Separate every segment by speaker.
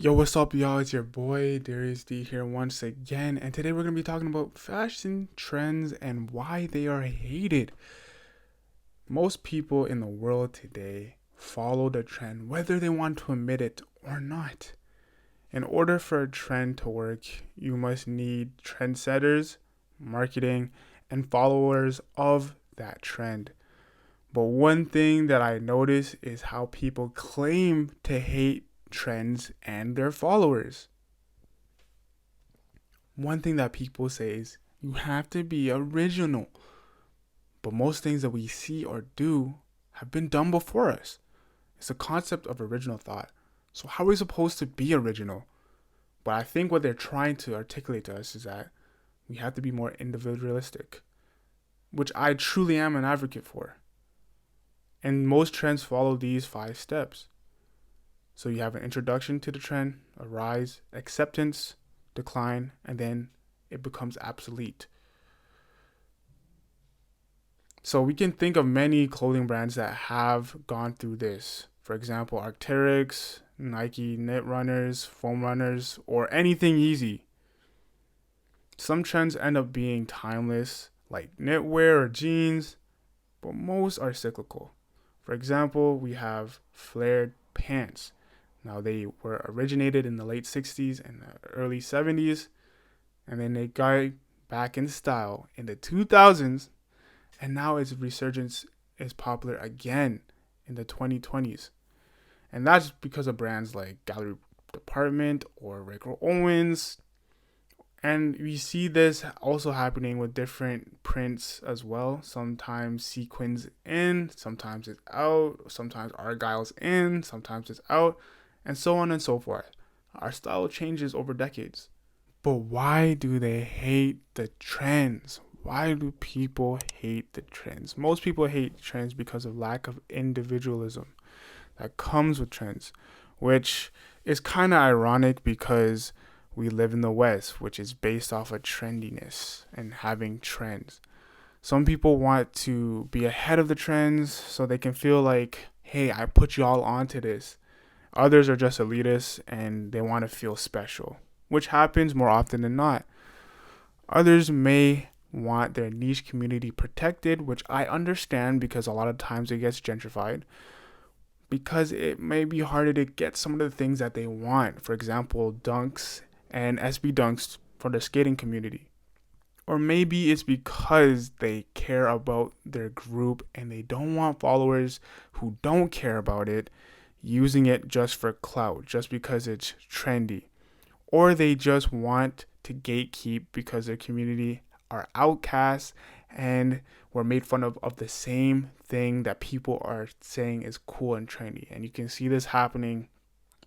Speaker 1: Yo, what's up, y'all? It's your boy Darius D here once again, and today we're gonna be talking about fashion trends and why they are hated. Most people in the world today follow the trend, whether they want to admit it or not. In order for a trend to work, you must need trendsetters, marketing, and followers of that trend. But one thing that I notice is how people claim to hate trends and their followers. One thing that people say is you have to be original. But most things that we see or do have been done before us. It's the concept of original thought. So how are we supposed to be original? But I think what they're trying to articulate to us is that we have to be more individualistic, which I truly am an advocate for. And most trends follow these 5 steps. So you have an introduction to the trend, a rise, acceptance, decline, and then it becomes obsolete. So we can think of many clothing brands that have gone through this. For example, Arc'teryx, Nike knit runners, foam runners, or anything easy. Some trends end up being timeless, like knitwear or jeans, but most are cyclical. For example, we have flared pants. Now they were originated in the late 60s and the early 70s, and then they got back in style in the 2000s, and now its resurgence is popular again in the 2020s. And that's because of brands like Gallery Department or Rick Owens. And we see this also happening with different prints as well. Sometimes sequins in, sometimes it's out, sometimes argyle's in, sometimes it's out, and so on and so forth. Our style changes over decades. But why do they hate the trends? Why do people hate the trends? Most people hate trends because of lack of individualism that comes with trends, which is kind of ironic because we live in the West, which is based off of trendiness and having trends. Some people want to be ahead of the trends so they can feel like, hey, I put you all onto this. Others are just elitists and they want to feel special, which happens more often than not. Others may want their niche community protected, which I understand because a lot of times it gets gentrified, because it may be harder to get some of the things that they want. For example, dunks and SB dunks for the skating community. Or maybe it's because they care about their group and they don't want followers who don't care about it using it just for clout, just because it's trendy. Or they just want to gatekeep because their community are outcasts and were made fun of the same thing that people are saying is cool and trendy. And you can see this happening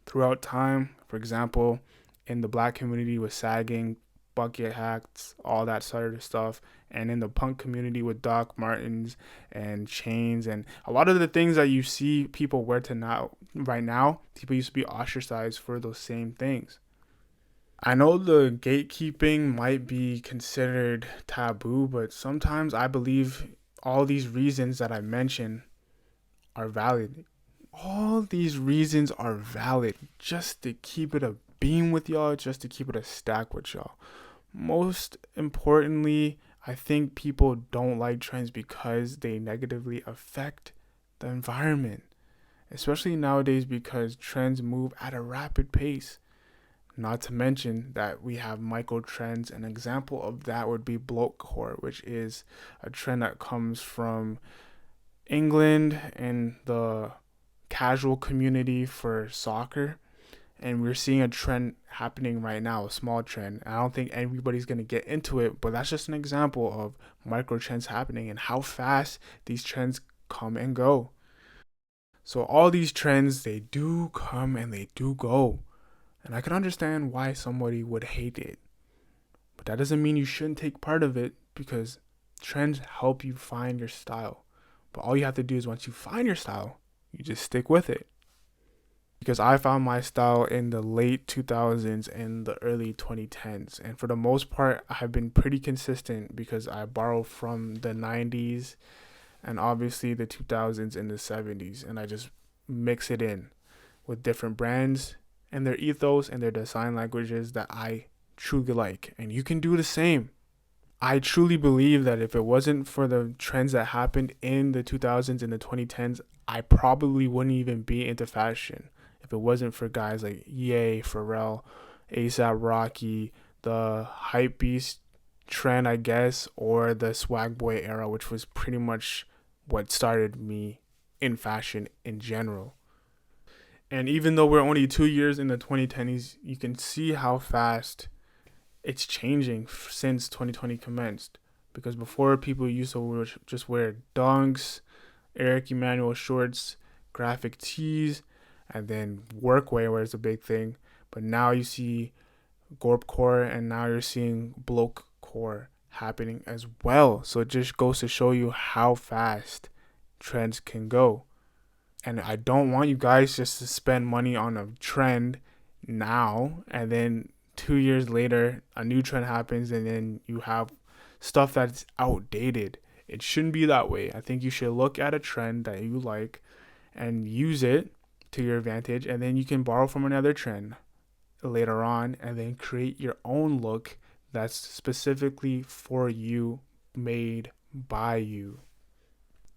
Speaker 1: throughout time. For example, in the black community with sagging, bucket hats, all that sort of stuff, and in the punk community with Doc Martens and chains, and a lot of the things that you see people wear to now, right now, people used to be ostracized for those same things. I know the gatekeeping might be considered taboo, but sometimes I believe all these reasons that I mentioned are valid. All these reasons are valid just to keep it a beam with y'all, just to keep it a stack with y'all. Most importantly, I think people don't like trends because they negatively affect the environment, especially nowadays because trends move at a rapid pace. Not to mention that we have micro trends. An example of that would be blokecore, which is a trend that comes from England and the casual community for soccer. And we're seeing a trend happening right now, a small trend. I don't think everybody's going to get into it, but that's just an example of micro trends happening and how fast these trends come and go. So all these trends, they do come and they do go. And I can understand why somebody would hate it. But that doesn't mean you shouldn't take part of it, because trends help you find your style. But all you have to do is once you find your style, you just stick with it. Because I found my style in the late 2000s and the early 2010s. And for the most part, I have been pretty consistent because I borrow from the 90s and obviously the 2000s and the 70s. And I just mix it in with different brands and their ethos and their design languages that I truly like. And you can do the same. I truly believe that if it wasn't for the trends that happened in the 2000s and the 2010s, I probably wouldn't even be into fashion. If it wasn't for guys like Ye, Pharrell, ASAP Rocky, the hype beast trend, I guess, or the swag boy era, which was pretty much what started me in fashion in general. And even though we're only 2 years in the 2010s, you can see how fast it's changing since 2020 commenced. Because before, people used to just wear dunks, Eric Emanuel shorts, graphic tees, and then workwear was a big thing. But now you see gorpcore, and now you're seeing blokecore happening as well. So it just goes to show you how fast trends can go. And I don't want you guys just to spend money on a trend now, and then 2 years later a new trend happens, and then you have stuff that's outdated. It shouldn't be that way. I think you should look at a trend that you like and use it to your advantage, and then you can borrow from another trend later on and then create your own look that's specifically for you, made by you.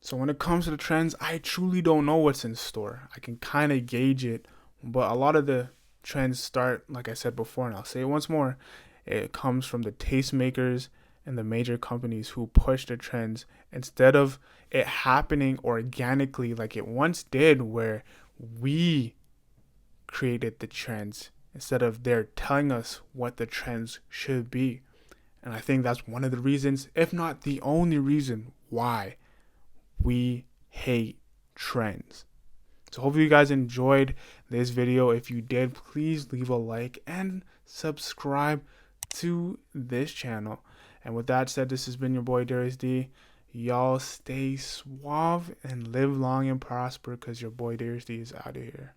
Speaker 1: So when it comes to the trends, I truly don't know what's in store. I can kind of gauge it, but a lot of the trends start, like I said before, and I'll say it once more, it comes from the tastemakers and the major companies who push the trends instead of it happening organically like it once did, where we created the trends instead of they're telling us what the trends should be. And I think that's one of the reasons, if not the only reason, why we hate trends. So hopefully you guys enjoyed this video. If you did, please leave a like and subscribe to this channel. And with that said, this has been your boy Darius D. Y'all stay suave and live long and prosper, because your boy Darius D is out of here.